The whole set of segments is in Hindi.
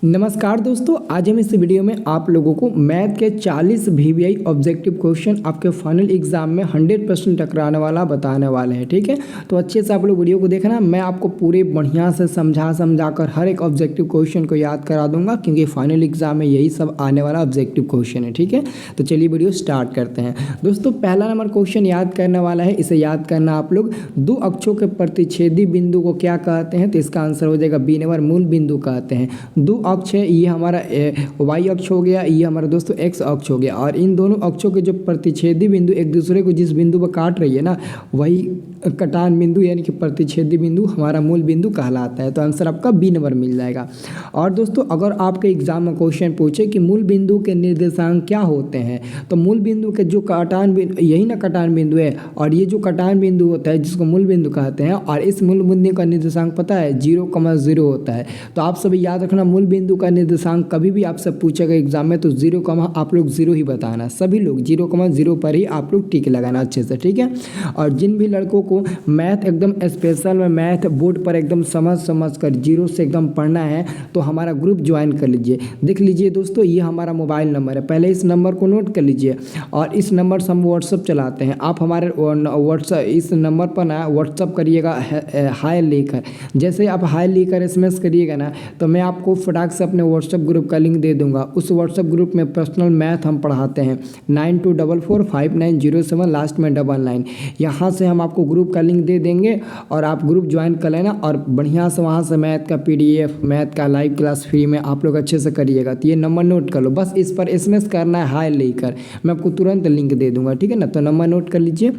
नमस्कार दोस्तों, आज हम इस वीडियो में आप लोगों को मैथ के 40 वीवीआई ऑब्जेक्टिव क्वेश्चन आपके फाइनल एग्जाम में 100% टकराने वाला बताने वाले हैं। ठीक है, तो अच्छे से आप लोग वीडियो को देखना। मैं आपको पूरे बढ़िया से समझा कर हर एक ऑब्जेक्टिव क्वेश्चन को याद करा दूंगा, क्योंकि फाइनल एग्जाम में यही सब आने वाला ऑब्जेक्टिव क्वेश्चन है। ठीक है, तो चलिए वीडियो स्टार्ट करते हैं। दोस्तों, पहला नंबर क्वेश्चन याद करने वाला है। इसे याद करना आप लोग, दो अक्षों के प्रतिच्छेदी बिंदु को क्या कहते हैं? तो इसका आंसर हो जाएगा बी नंबर, मूल बिंदु कहते हैं। दो अक्ष है, ये हमारा वाई अक्ष हो गया, ये हमारा दोस्तों एक्स अक्ष हो गया, और इन दोनों अक्षों के जो प्रतिच्छेदी बिंदु एक दूसरे को जिस बिंदु पर काट रही है ना, वही कटान बिंदु यानी कि प्रतिच्छेदी बिंदु हमारा मूल बिंदु कहलाता है। तो आंसर आपका बी नंबर मिल जाएगा। और दोस्तों, अगर आपके एग्जाम में क्वेश्चन पूछे कि मूल बिंदु के निर्देशांक क्या होते हैं, तो मूल बिंदु के जो कटान बिंदु, यही ना कटान बिंदु है, और ये जो कटान बिंदु होता है जिसको मूल बिंदु कहते हैं, और इस मूल बिंदु का निर्देशांक पता है 0,0 होता है। तो आप सभी याद रखना, मूल बिंदु का निर्देशांक कभी भी आपसे पूछेगा एग्जाम में तो 0, आप लोग 0 ही बताना। सभी लोग 0,0 पर ही आप लोग टिक लगाना अच्छे से। ठीक है, और जिन भी लड़कों को मैथ एकदम स्पेशल में मैथ बोर्ड पर एकदम समझ कर 0 से एकदम पढ़ना है, तो हमारा ग्रुप ज्वाइन कर लीजिए। देख लीजिए दोस्तों, ये हमारा मोबाइल नंबर है, पहले इस नंबर को नोट कर लीजिए, और इस नंबर से हम व्हाट्सअप चलाते हैं। आप हमारे व्हाट्सअप इस नंबर पर ना व्हाट्सअप करिएगा हाय लेकर। जैसे आप हाय लेकर SMS करिएगा ना, तो मैं आपको फटाक से अपने व्हाट्सअप ग्रुप का लिंक दे दूंगा। उस व्हाट्सअप ग्रुप में पर्सनल मैथ हम पढ़ाते हैं, 92445907 लास्ट में 99। यहाँ से हम आपको ग्रुप का लिंक दे देंगे, और आप ग्रुप ज्वाइन कर लेना, और बढ़िया से वहाँ से मैथ का PDF, मैथ का लाइव क्लास फ्री में आप लोग अच्छे से करिएगा। तो ये नंबर नोट कर लो, बस इस पर SMS करना है हाय लेकर, मैं आपको तुरंत लिंक दे दूंगा। ठीक है ना, तो नंबर नोट कर लीजिए।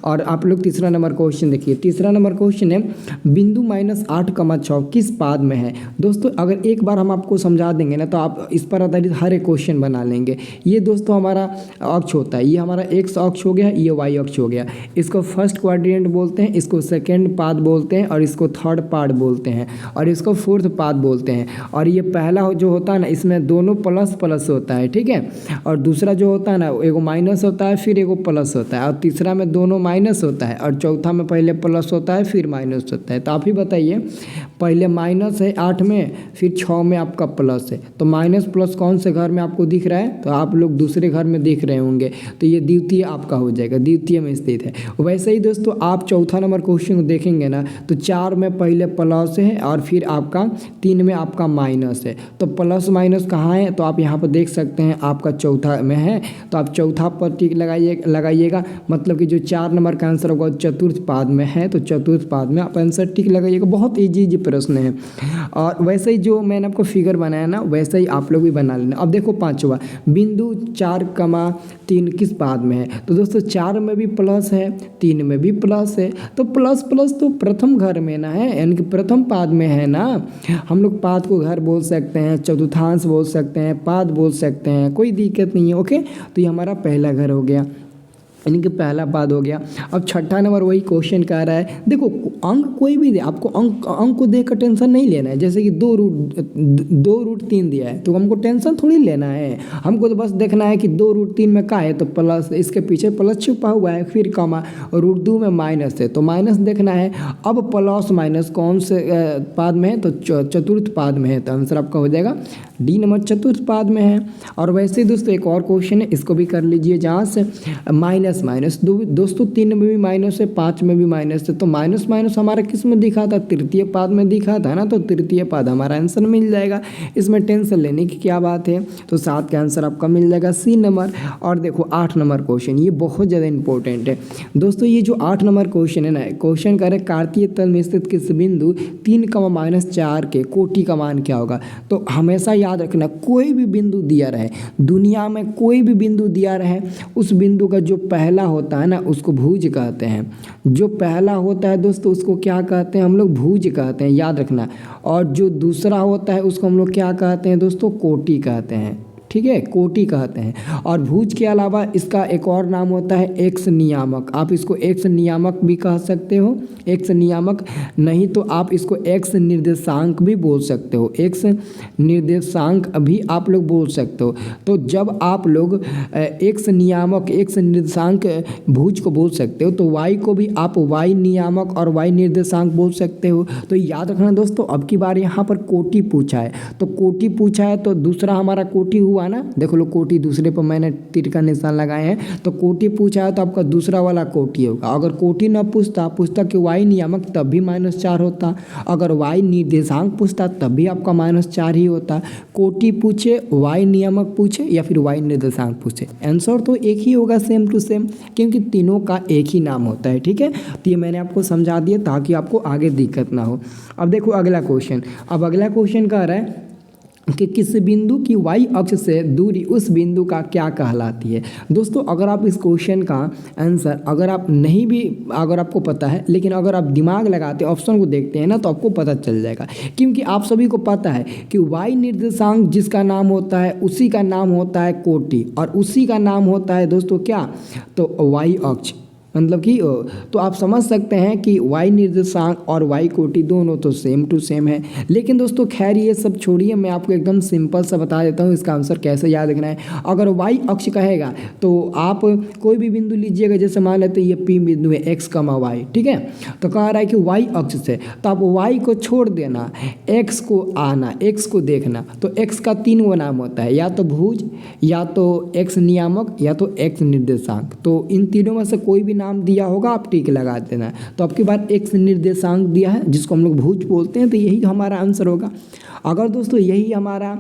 और आप लोग तीसरा नंबर क्वेश्चन देखिए। तीसरा नंबर क्वेश्चन है, बिंदु -8,6 किस पाद में है? दोस्तों, अगर एक बार हम आपको समझा देंगे ना, तो आप इस पर आधारित हर एक क्वेश्चन बना लेंगे। ये दोस्तों हमारा अक्ष होता है, ये हमारा एक्स अक्ष हो गया, ये वाई अक्ष हो गया। इसको फर्स्ट क्वाड्रेंट बोलते हैं, इसको सेकेंड पाद बोलते हैं, और इसको थर्ड पाद बोलते हैं, और इसको फोर्थ पाद बोलते हैं। और ये पहला जो होता है ना, इसमें दोनों प्लस प्लस होता है। ठीक है, और दूसरा जो होता है ना, एगो माइनस होता है, फिर एगो प्लस होता है, और तीसरा में दोनों माइनस होता है, और चौथा में पहले प्लस होता है फिर माइनस होता है। तो आप ही बताइए, पहले माइनस है 8 में, फिर 6 में आपका प्लस है, तो माइनस प्लस कौन से घर में आपको दिख रहा है? तो आप लोग दूसरे घर में देख रहे होंगे, तो ये द्वितीय आपका हो जाएगा, द्वितीय में स्थित है। वैसे ही दोस्तों, आप चौथा नंबर क्वेश्चन को देखेंगे ना, तो 4 में पहले प्लस है, और फिर आपका 3 में आपका माइनस है। तो प्लस माइनस कहाँ है? तो आप यहाँ पर देख सकते हैं, आपका चौथा में है, तो आप चौथा पर टिक लगाइएगा। मतलब कि जो 4 नंबर का आंसर होगा चतुर्थ पाद में है, तो चतुर्थ पाद में आप आंसर टिक लगाइएगा। बहुत इजी प्रश्न है, और वैसे ही जो मैंने आपको फिगर बनाया ना, वैसे ही आप लोग भी बना लेना। अब देखो पांचवा, बिंदु 4,3 किस पाद में है? तो दोस्तों, 4 में भी प्लस है, 3 में भी प्लस है, तो प्लस प्लस तो प्रथम घर में ना है, यानी कि प्रथम पाद में है ना। हम लोग पाद को घर बोल सकते हैं, चतुर्थांश बोल सकते हैं, पाद बोल सकते हैं, कोई दिक्कत नहीं है। ओके, तो ये हमारा पहला घर हो गया, यानी कि पहला पाद हो गया। अब छठा नंबर वही क्वेश्चन कह रहा है, देखो अंक कोई भी दे, आपको अंक को देकर टेंशन नहीं लेना है। जैसे कि 2√3 दिया है, तो हमको टेंशन थोड़ी लेना है, हमको तो बस देखना है कि 2√3 में क्या है, तो प्लस, इसके पीछे प्लस छुपा हुआ है, फिर कॉमा, √2 में माइनस है, तो माइनस देखना है। अब प्लस माइनस कौन से पाद में है? तो चतुर्थ पाद में है, तो आंसर आपका हो जाएगा डी नंबर, चतुर्थ पाद में है। और वैसे ही दोस्तों एक और क्वेश्चन है, इसको भी कर लीजिए, जहाँ से माइनस दोस्तों 3 में भी माइनस है, 5 में भी माइनस है, तो माइनस माइनस हमारा किस में दिखा था? तृतीय पाद में दिखा था ना, तो तृतीय पाद हमारा आंसर मिल जाएगा। इसमें टेंशन लेने की क्या बात है? तो 7 का आंसर आपका मिल जाएगा सी नंबर। और देखो 8 नंबर क्वेश्चन, ये बहुत ज़्यादा इंपॉर्टेंट है दोस्तों। ये जो 8 नंबर क्वेश्चन है ना, क्वेश्चन कह रहे कार्तीय तल में स्थित किस बिंदु 3, -4 के कोटि का मान क्या होगा? तो हमेशा याद रखना, कोई भी बिंदु दिया रहे, दुनिया में कोई भी बिंदु दिया रहे, उस बिंदु का जो पहला होता है ना, उसको भुज कहते हैं। जो पहला होता है दोस्तों, उसको क्या कहते हैं? हम लोग भुज कहते हैं, याद रखना। और जो दूसरा होता है, उसको हम लोग क्या कहते हैं दोस्तों? कोटि कहते हैं। ठीक है, कोटि कहते हैं। और भुज के अलावा इसका एक और नाम होता है एक्स नियामक। आप इसको एक्स नियामक भी कह सकते हो, एक्स नियामक, नहीं तो आप इसको एक्स निर्देशांक भी बोल सकते हो, एक्स निर्देशांक भी आप लोग बोल सकते हो। तो जब आप लोग एक्स नियामक, एक्स निर्देशांक भुज को बोल सकते हो, तो वाई को भी आप वाई नियामक और वाई निर्देशांक बोल सकते हो। तो याद रखना दोस्तों, अब की बार यहाँ पर कोटि पूछा है, तो कोटि पूछा है तो दूसरा हमारा कोटि हुआ ना, देखो लो कोटि दूसरे पर मैंने तीर का निशान लगाए हैं, तो कोटि पूछा है तो आपका दूसरा वाला कोटि होगा। अगर कोटि न पूछता कि वाई नियामक तब भी -4 होता, अगर वाई निर्देशांक पूछता तब भी आपका -4 ही होता। कोटि पूछे, वाई नियामक पूछे या फिर वाई निर्देशांक पूछे, आंसर तो एक ही होगा, सेम टू सेम, क्योंकि तीनों का एक ही नाम होता है। ठीक है, तो ये मैंने आपको समझा दिया ताकि आपको आगे दिक्कत ना हो। अब देखो अगला क्वेश्चन, अब अगला क्वेश्चन कह रहा है कि किस बिंदु की वाई अक्ष से दूरी उस बिंदु का क्या कहलाती है। दोस्तों अगर आप इस क्वेश्चन का आंसर अगर आप नहीं भी, अगर आपको पता है, लेकिन अगर आप दिमाग लगाते ऑप्शन को देखते हैं ना, तो आपको पता चल जाएगा, क्योंकि आप सभी को पता है कि वाई निर्देशांक जिसका नाम होता है उसी का नाम होता है कोटि, और उसी का नाम होता है दोस्तों क्या, तो वाई अक्ष, मतलब कि तो आप समझ सकते हैं कि वाई निर्देशांक और वाई कोटि दोनों तो सेम टू सेम है। लेकिन दोस्तों खैर ये सब छोड़िए, मैं आपको एकदम सिंपल सा बता देता हूँ इसका आंसर कैसे याद रखना है। अगर वाई अक्ष कहेगा तो आप कोई भी बिंदु लीजिएगा, जैसे मान लेते हैं ये पी बिंदु है एक्स कमा वाई, ठीक है, तो कह रहा है कि वाई अक्ष से, तो आप वाई को छोड़ देना, एक्स को आना, एक्स को देखना। तो एक्स का 3 वो नाम होता है, या तो भुज, या तो एक्स नियामक, या तो एक्स निर्देशांक। तो इन तीनों में से कोई भी नाम दिया होगा आप टिक लगा देना। तो आपकी बार एक्स निर्देशांक दिया है जिसको हम लोग भुज बोलते हैं, तो यही हमारा आंसर होगा। अगर दोस्तों यही हमारा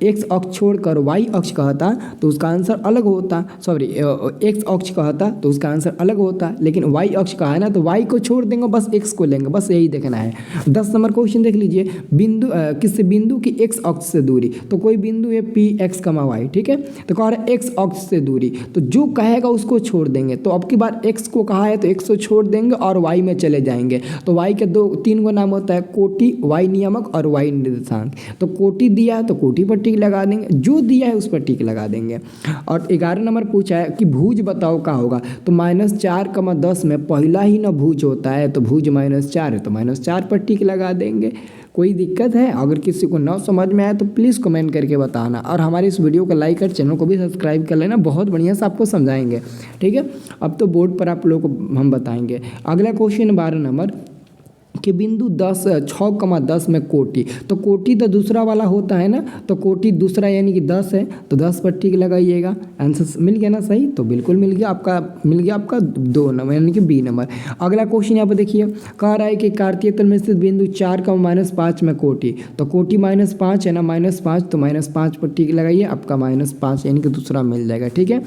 एक्स अक्ष छोड़कर वाई अक्ष कहता तो उसका आंसर अलग होता, सॉरी एक्स अक्ष कहता तो उसका आंसर अलग होता, लेकिन वाई अक्ष कहा है ना, तो वाई को छोड़ देंगे, बस एक्स को लेंगे, बस यही देखना है। 10 नंबर क्वेश्चन देख लीजिए, बिंदु किस बिंदु की एक्स अक्ष से दूरी, तो कोई बिंदु है पी एक्स कमा वाई, ठीक है, तो कह रहा है एक्स अक्ष से दूरी, तो जो कहेगा उसको छोड़ देंगे। तो अब की बार एक्स को कहा है तो एक्स को छोड़ देंगे और वाई में चले जाएंगे। तो वाई के 3 गो नाम होता है कोटि, वाई नियामक और वाई निर्देशांक। तो कोटि दिया है तो कोटि पर टिक लगा देंगे, जो दिया है उस पर टिक लगा देंगे। और 11 नंबर पूछा है कि भुज बताओ क्या होगा, तो -4,10 में पहला ही ना भुज होता है, तो भुज -4 है तो -4 पर टिक लगा देंगे। कोई दिक्कत है? अगर किसी को ना समझ में आए तो प्लीज़ कमेंट करके बताना, और हमारे इस वीडियो को लाइक कर चैनल को भी सब्सक्राइब कर लेना, बहुत बढ़िया से आपको समझाएंगे। ठीक है, अब तो बोर्ड पर आप लोगों को हम बताएंगे। अगला क्वेश्चन 12 नंबर कि बिंदु 6,10 में कोटि, तो कोटि तो दूसरा वाला होता है ना, तो कोटि दूसरा यानी कि 10 है, तो 10 पर टिक लगाइएगा। आंसर मिल गया ना सही, तो बिल्कुल मिल गया आपका 2 नंबर यानी कि बी नंबर। अगला क्वेश्चन यहाँ पर देखिए, कह रहा है कि कार्तीय तल में स्थित बिंदु 4,-5 में कोटि, तो कोटि -5 है ना, -5, तो -5 पर टिक लगाइए, आपका -5 यानी कि दूसरा मिल जाएगा। ठीक है,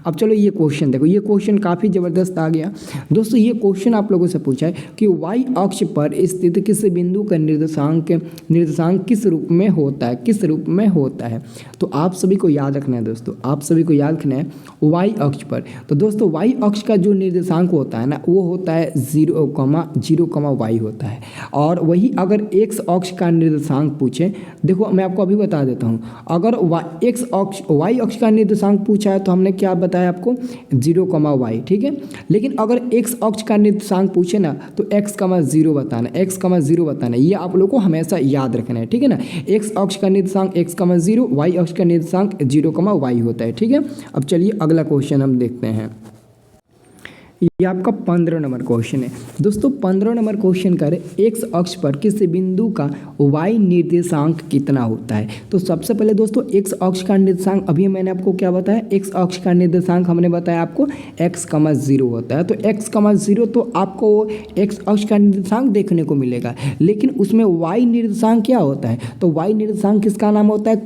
अब चलो ये क्वेश्चन देखो, ये क्वेश्चन काफ़ी ज़बरदस्त आ गया दोस्तों। ये क्वेश्चन आप लोगों से पूछा है कि वाई अक्ष पर स्थित किस बिंदु का निर्देशांक किस रूप में होता है, किस रूप में होता है। तो आप सभी को याद रखना है दोस्तों, आप सभी को याद रखना है वाई अक्ष पर। तो दोस्तों वाई अक्ष का जो निर्देशांक होता है ना, वो होता है 0,0, वाई होता है। और वही अगर एक्स अक्ष का निर्देशांक पूछे, देखो मैं आपको अभी बता देता हूँ, अगर वाई अक्ष का निर्देशांक पूछा है तो हमने क्या बताया आपको, 0,y, ठीक है। लेकिन अगर एक्स अक्ष का निर्देशांक पूछे ना, तो x,0 बताना, ये आप लोग को हमेशा याद रखना है। ठीक है ना, एक्स अक्ष का निर्देशांक x,0, वाई अक्ष का निर्देशांक 0,y होता है। ठीक है, अब चलिए अगला क्वेश्चन हम देखते हैं। ये आपका 15 नंबर क्वेश्चन है दोस्तों। 15 नंबर क्वेश्चन करें, एक्स अक्ष पर किसी बिंदु का वाई निर्देशांक कितना होता है। तो सबसे पहले दोस्तों एक्स अक्ष का निर्देशांक, अभी मैंने आपको क्या बताया, एक्स अक्ष का निर्देशांक हमने बताया आपको x,0 होता है। तो x,0 तो आपको एक्स अक्ष का निर्देशांक देखने को मिलेगा, लेकिन उसमें वाई निर्देशांक क्या होता है, तो वाई निर्देशांक किसका नाम होता है,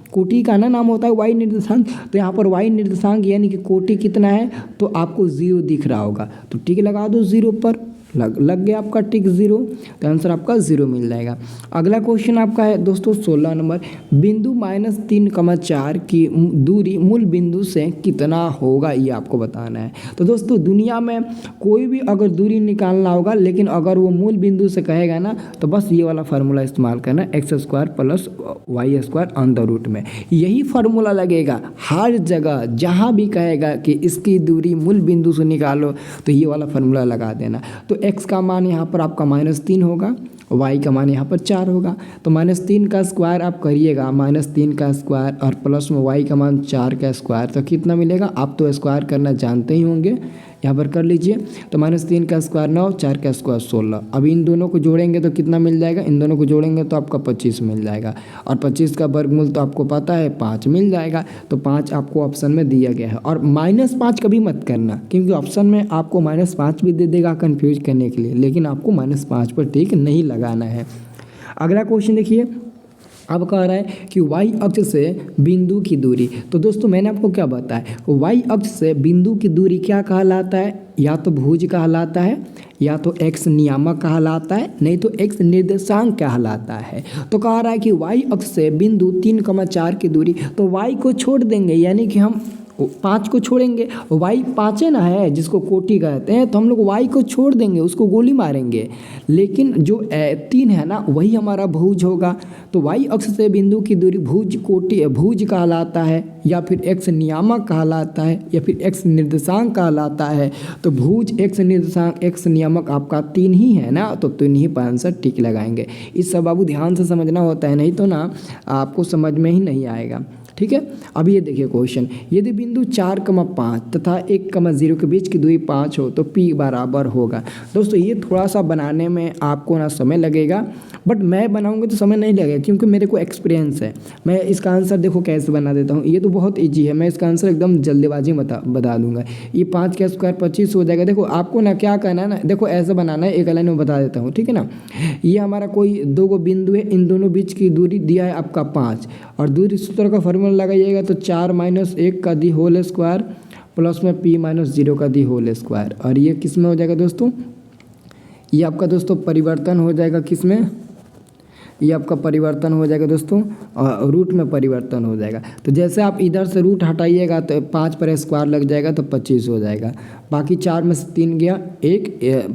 कोटि का ना नाम होता है वाई निर्देशांक। तो यहाँ पर वाई निर्देशांक यानी कि कोटि कितना है, तो आपको 0 दिख रहा होगा, तो टिक लगा दो 0 पर, लग गया आपका टिक 0, तो आंसर आपका 0 मिल जाएगा। अगला क्वेश्चन आपका है दोस्तों 16 नंबर, बिंदु -3,4 की दूरी मूल बिंदु से कितना होगा, ये आपको बताना है। तो दोस्तों दुनिया में कोई भी अगर दूरी निकालना होगा, लेकिन अगर वो मूल बिंदु से कहेगा ना, तो बस ये वाला फार्मूला इस्तेमाल करना, x² + y² on the root में। यही फार्मूला लगेगा हर जगह, जहाँ भी कहेगा कि इसकी दूरी मूल बिंदु से निकालो, तो ये वाला फार्मूला लगा देना। तो x का मान यहाँ पर आपका -3 होगा, y का मान यहाँ पर 4 होगा, तो -3 का स्क्वायर आप करिएगा, -3 का स्क्वायर और प्लस में y का मान 4 का स्क्वायर, तो कितना मिलेगा, आप तो स्क्वायर करना जानते ही होंगे, यहाँ पर कर लीजिए। तो -3 का स्क्वायर 9, 4 का स्क्वायर 16। अब इन दोनों को जोड़ेंगे तो कितना मिल जाएगा, इन दोनों को जोड़ेंगे तो आपका 25 मिल जाएगा, और 25 का वर्गमूल तो आपको पता है 5 मिल जाएगा। तो 5 आपको ऑप्शन में दिया गया है, और -5 कभी मत करना, क्योंकि ऑप्शन में आपको -5 भी दे देगा कन्फ्यूज करने के लिए, लेकिन आपको -5 पर टिक नहीं लगाना है। अगला क्वेश्चन देखिए, अब कह रहा है कि y अक्ष से बिंदु की दूरी। तो दोस्तों मैंने आपको क्या बताया, y अक्ष से बिंदु की दूरी क्या कहलाता है, या तो भुज कहलाता है, या तो x नियामक कहलाता है, नहीं तो x निर्देशांक कहलाता है। तो कह रहा है कि y अक्ष से बिंदु 3,4 की दूरी, तो y को छोड़ देंगे, यानी कि हम 5 को छोड़ेंगे, y 5 है ना, है जिसको कोटि कहते हैं, तो हम लोग y को छोड़ देंगे, उसको गोली मारेंगे, लेकिन जो 3 है ना वही हमारा भुज होगा। तो y अक्ष से बिंदु की दूरी भुज कहलाता है, या फिर x नियामक कहलाता है, या फिर x निर्देशांक कहलाता है। तो भुज, x निर्देशांक, x नियामक आपका 3 ही है ना, तो 3 ही पर आंसर टिक लगाएंगे। इस सब बाबू ध्यान से समझना होता है, नहीं तो ना आपको समझ में ही नहीं आएगा, ठीक है। अब ये देखिए क्वेश्चन, यदि बिंदु 4,5 तथा 1,0 के बीच की दूरी 5 हो तो p बराबर होगा। दोस्तों ये थोड़ा सा बनाने में आपको ना समय लगेगा, बट मैं बनाऊंगा तो समय नहीं लगेगा, क्योंकि मेरे को एक्सपीरियंस है। मैं इसका आंसर देखो कैसे बना देता हूँ, ये तो बहुत ईजी है, मैं इसका आंसर एकदम जल्दीबाजी बता दूंगा। ये 5 का स्क्वायर 25 हो जाएगा। देखो आपको ना क्या करना है ना, देखो ऐसे बनाना है, एक लाइन में बता देता हूँ, ठीक है ना। ये हमारा कोई 2 बिंदु है, इन दोनों बीच की दूरी दिया है आपका 5, और दूरी सूत्र का फॉर्मूला लगाइएगा तो 4 - 1 का दी होल स्क्वायर प्लस में p - 0 का दी होल स्क्वायर। और ये किस में हो जाएगा दोस्तों, ये आपका दोस्तों परिवर्तन हो जाएगा, किस में, ये आपका परिवर्तन हो जाएगा दोस्तों, रूट में परिवर्तन हो जाएगा। तो जैसे आप इधर से रूट हटाइएगा तो 5 पर स्क्वायर लग जाएगा तो 25 हो जाएगा। बाकी 4 में से 3 गया 1,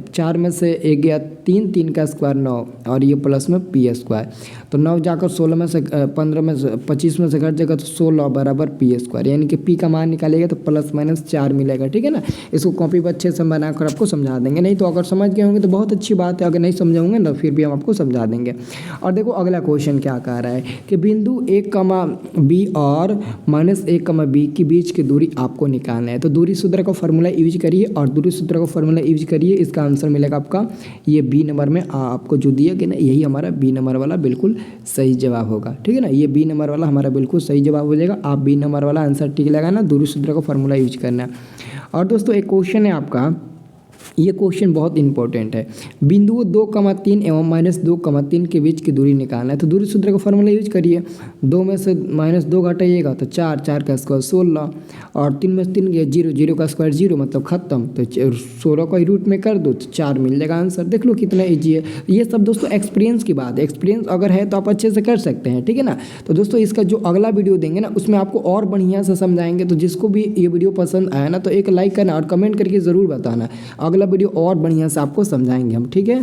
4 में से 1 गया 3, 3 का स्क्वायर 9, और ये प्लस में p स्क्वायर। तो 9 जाकर 16 में से 15 में से 25 में से घट जाएगा तो 16 बराबर p स्क्वायर, यानी कि p का मान निकालेगा तो +-4 मिलेगा, ठीक है ना। इसको कॉपी पर अच्छे से बनाकर आपको समझा देंगे, नहीं तो अगर समझ गए होंगे तो बहुत अच्छी बात है, अगर नहीं समझाऊंगे ना फिर भी हम आपको समझा देंगे। और देखो अगला क्वेश्चन क्या कह रहा है कि बिंदु 1,b और -1,b के बीच की दूरी आपको निकालना है। तो दूरी सूत्र का फॉर्मूला यूज करिए, और दूरी सूत्र का फॉर्मूला यूज करिए, इसका आंसर मिलेगा आपका ये बी नंबर में आपको जो दिया कि ना, यही हमारा बी नंबर वाला बिल्कुल सही जवाब होगा, ठीक है ना। ये बी नंबर वाला हमारा बिल्कुल सही जवाब हो जाएगा। आप बी नंबर वाला आंसर टिक लगाना, दूरी सूत्र का फॉर्मूला यूज करना। और दोस्तों एक क्वेश्चन है आपका, ये क्वेश्चन बहुत इंपॉर्टेंट है, बिंदु 2,3 एवं -2,3 के बीच की दूरी निकालना है। तो दूरी सूत्र का फॉर्मूला यूज करिए, 2 में से -2 घटाइएगा तो 4, 4 का स्क्वायर 16, और 3 में से 3 गया 0, 0 का स्क्वायर 0 मतलब खत्म, तो 16 को ही रूट में कर दो तो 4 मिल जाएगा आंसर। देख लो कितना ईजी है। ये सब दोस्तों एक्सपीरियंस की बात है, एक्सपीरियंस अगर है तो आप अच्छे से कर सकते हैं, ठीक है ना। तो दोस्तों इसका जो अगला वीडियो देंगे ना, उसमें आपको और बढ़िया से समझाएंगे। तो जिसको भी ये वीडियो पसंद आया ना, तो एक लाइक करना और कमेंट करके ज़रूर बताना, अगला वीडियो और बढ़िया से आपको समझाएंगे हम, ठीक है।